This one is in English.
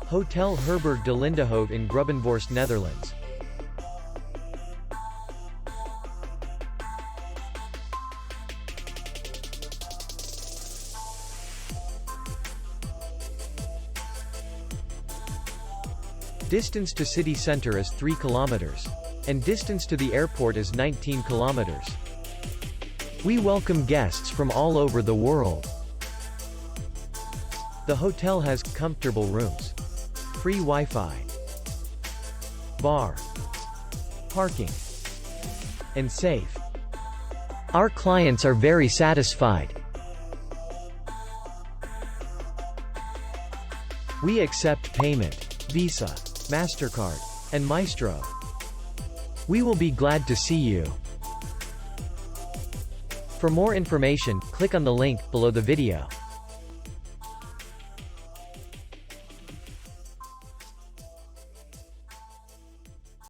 Hotel Herberg de Lindehoeve in Grubbenvorst, Netherlands. Distance to city center is 3 kilometers. And distance to the airport is 19 kilometers. We welcome guests from all over the world. The hotel has comfortable rooms, free Wi-Fi, bar, parking, and safe. Our clients are very satisfied. We accept payment, Visa, MasterCard, and Maestro. We will be glad to see you. For more information, click on the link below the video.